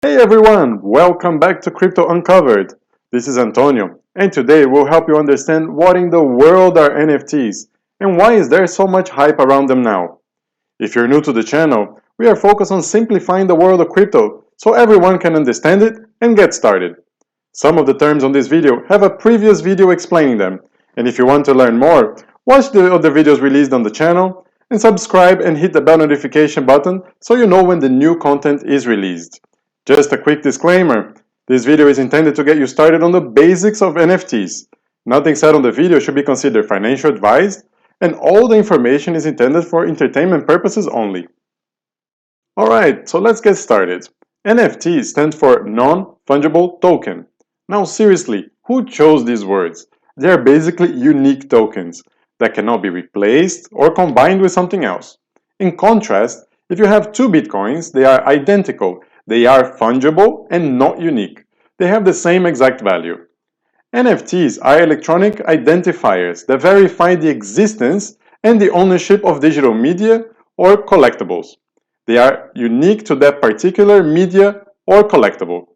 Hey everyone, welcome back to Crypto Uncovered. This is Antonio, and today we'll help you understand what in the world are NFTs and why is there so much hype around them now. If you're new to the channel, we are focused on simplifying the world of crypto so everyone can understand it and get started. Some of the terms on this video have a previous video explaining them, and if you want to learn more, watch the other videos released on the channel and subscribe and hit the bell notification button so you know when the new content is released. Just a quick disclaimer, this video is intended to get you started on the basics of NFTs. Nothing said on the video should be considered financial advice, and all the information is intended for entertainment purposes only. Alright, so let's get started. NFT stands for Non-Fungible Token. Now seriously, who chose these words? They are basically unique tokens that cannot be replaced or combined with something else. In contrast, if you have two Bitcoins, they are identical. They are fungible and not unique. They have the same exact value. NFTs are electronic identifiers that verify the existence and the ownership of digital media or collectibles. They are unique to that particular media or collectible.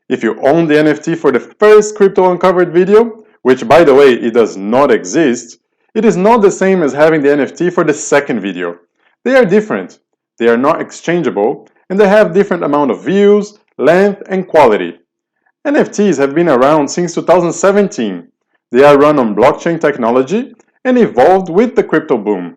If you own the NFT for the first Crypto Uncovered video, which by the way, it does not exist, it is not the same as having the NFT for the second video. They are different. They are not exchangeable, and they have different amount of views, length, and quality. NFTs have been around since 2017. They are run on blockchain technology and evolved with the crypto boom.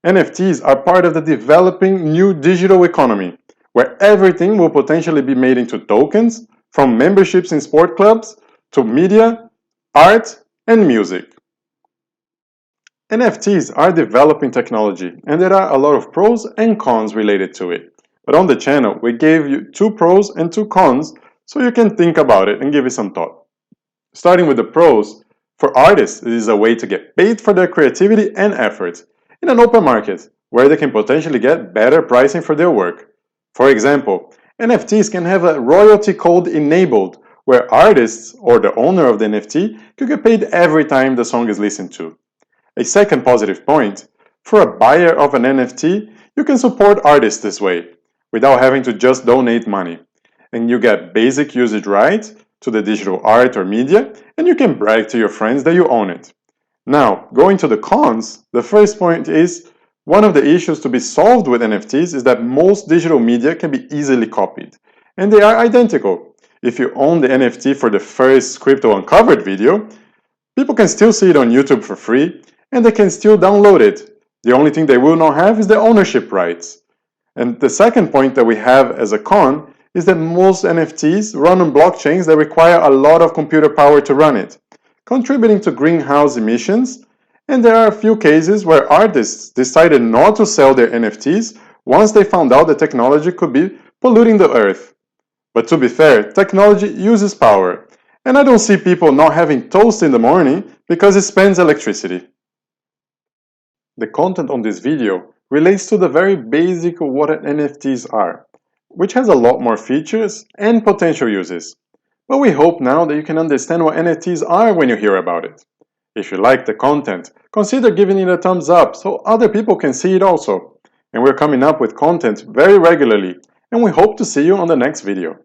NFTs are part of the developing new digital economy, where everything will potentially be made into tokens, from memberships in sport clubs to media, art, and music. NFTs are developing technology, and there are a lot of pros and cons related to it. But on the channel, we gave you 2 pros and 2 cons so you can think about it and give it some thought. Starting with the pros, for artists, it is a way to get paid for their creativity and effort in an open market where they can potentially get better pricing for their work. For example, NFTs can have a royalty code enabled where artists or the owner of the NFT could get paid every time the song is listened to. A second positive point, for a buyer of an NFT, you can support artists this way, without having to just donate money. And you get basic usage rights to the digital art or media, and you can brag to your friends that you own it. Now, going to the cons, the first point is, one of the issues to be solved with NFTs is that most digital media can be easily copied, and they are identical. If you own the NFT for the first Crypto Uncovered video, people can still see it on YouTube for free, and they can still download it. The only thing they will not have is the ownership rights. And the second point that we have as a con is that most NFTs run on blockchains that require a lot of computer power to run it, contributing to greenhouse emissions, and there are a few cases where artists decided not to sell their NFTs once they found out the technology could be polluting the earth. But to be fair, technology uses power, and I don't see people not having toast in the morning because it spends electricity. The content on this video relates to the very basic of what NFTs are, which has a lot more features and potential uses. But we hope now that you can understand what NFTs are when you hear about it. If you like the content, consider giving it a thumbs up so other people can see it also. And we're coming up with content very regularly, and we hope to see you on the next video.